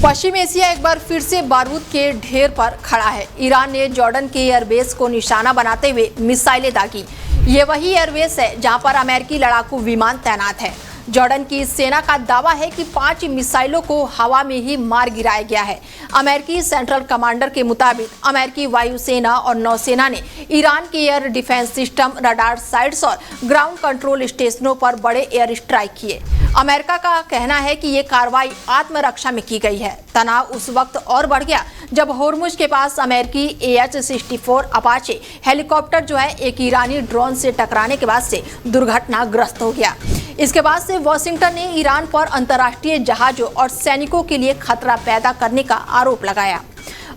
पश्चिम Asia एक बार फिर से बारूद के ढेर पर खड़ा है। ईरान ने जॉर्डन के एयरबेस को निशाना बनाते हुए मिसाइलें दागी। ये वही एयरबेस है जहां पर अमेरिकी लड़ाकू विमान तैनात है। जॉर्डन की सेना का दावा है कि 5 मिसाइलों को हवा में ही मार गिराया गया है। अमेरिकी सेंट्रल कमांडर के मुताबिक अमेरिकी वायुसेना और नौसेना ने ईरान के air defence system, radar sites और ग्राउंड कंट्रोल स्टेशनों पर बड़े एयर स्ट्राइक किए। अमेरिका का कहना है कि ये कार्रवाई आत्मरक्षा में की गई है। तनाव उस वक्त और बढ़ गया जब होर्मुज के पास अमेरिकी AH-64 अपाचे हेलीकॉप्टर एक ईरानी ड्रोन से टकराने के बाद से दुर्घटनाग्रस्त हो गया। इसके बाद से वॉशिंगटन ने ईरान पर अंतर्राष्ट्रीय जहाजों और सैनिकों के लिए खतरा पैदा करने का आरोप लगाया।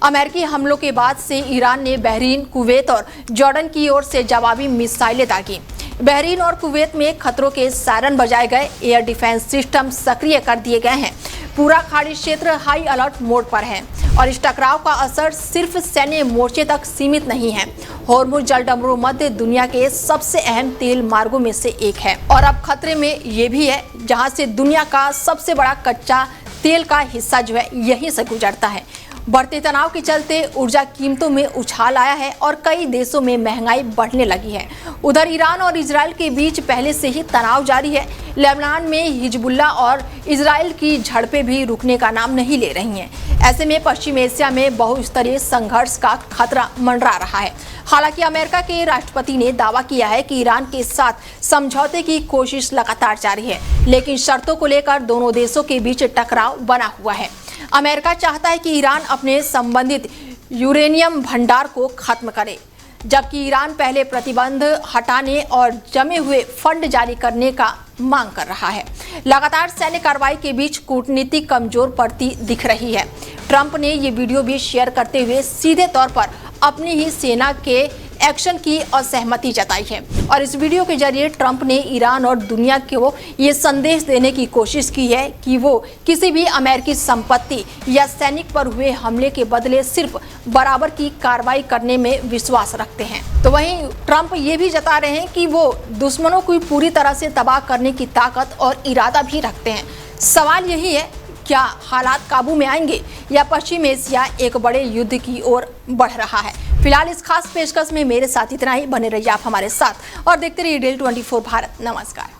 अमेरिकी हमलों के बाद से ईरान ने बहरीन, कुवैत और जॉर्डन की ओर से जवाबी मिसाइलें दागी। बहरीन और कुवैत में खतरों के सायरन बजाए गए, एयर डिफेंस सिस्टम सक्रिय कर दिए गए हैं। पूरा खाड़ी क्षेत्र हाई अलर्ट मोड पर है और इस टकराव का असर सिर्फ सैन्य मोर्चे तक सीमित नहीं है। होर्मुज जलडमरू मध्य दुनिया के सबसे अहम तेल मार्गों में से एक है और अब खतरे में ये भी है जहां से दुनिया का सबसे बड़ा कच्चा तेल का हिस्सा यहीं से गुजरता है। बढ़ते तनाव के चलते ऊर्जा कीमतों में उछाल आया है और कई देशों में महंगाई बढ़ने लगी है। उधर ईरान और इजराइल के बीच पहले से ही तनाव जारी है। लेबनान में हिजबुल्ला और इजराइल की झड़पें भी रुकने का नाम नहीं ले रही हैं। ऐसे में पश्चिम एशिया में बहुस्तरीय संघर्ष का खतरा मंडरा रहा है। हालांकि अमेरिका के राष्ट्रपति ने दावा किया है कि ईरान के साथ समझौते की कोशिश लगातार जारी है, लेकिन शर्तों को लेकर दोनों देशों के बीच टकराव बना हुआ है। अमेरिका चाहता है कि ईरान अपने संबंधित यूरेनियम भंडार को खत्म करे, जबकि ईरान पहले प्रतिबंध हटाने और जमे हुए फंड जारी करने का मांग कर रहा है। लगातार सैन्य कार्रवाई के बीच कूटनीति कमजोर पड़ती दिख रही है। ट्रंप ने ये वीडियो भी शेयर करते हुए सीधे तौर पर अपनी ही सेना के एक्शन की असहमति जताई है और इस वीडियो के जरिए ट्रंप ने ईरान और दुनिया को ये संदेश देने की कोशिश की है कि वो किसी भी अमेरिकी संपत्ति या सैनिक पर हुए हमले के बदले सिर्फ बराबर की कार्रवाई करने में विश्वास रखते हैं। तो वहीं ट्रंप ये भी जता रहे हैं कि वो दुश्मनों को पूरी तरह से तबाह करने की ताकत और इरादा भी रखते हैं। सवाल यही है, क्या हालात काबू में आएंगे या पश्चिम एशिया एक बड़े युद्ध की ओर बढ़ रहा है? फिलहाल इस खास पेशकश में मेरे साथ इतना ही। बने रहिए आप हमारे साथ और देखते रहिए डेली 24 भारत। नमस्कार।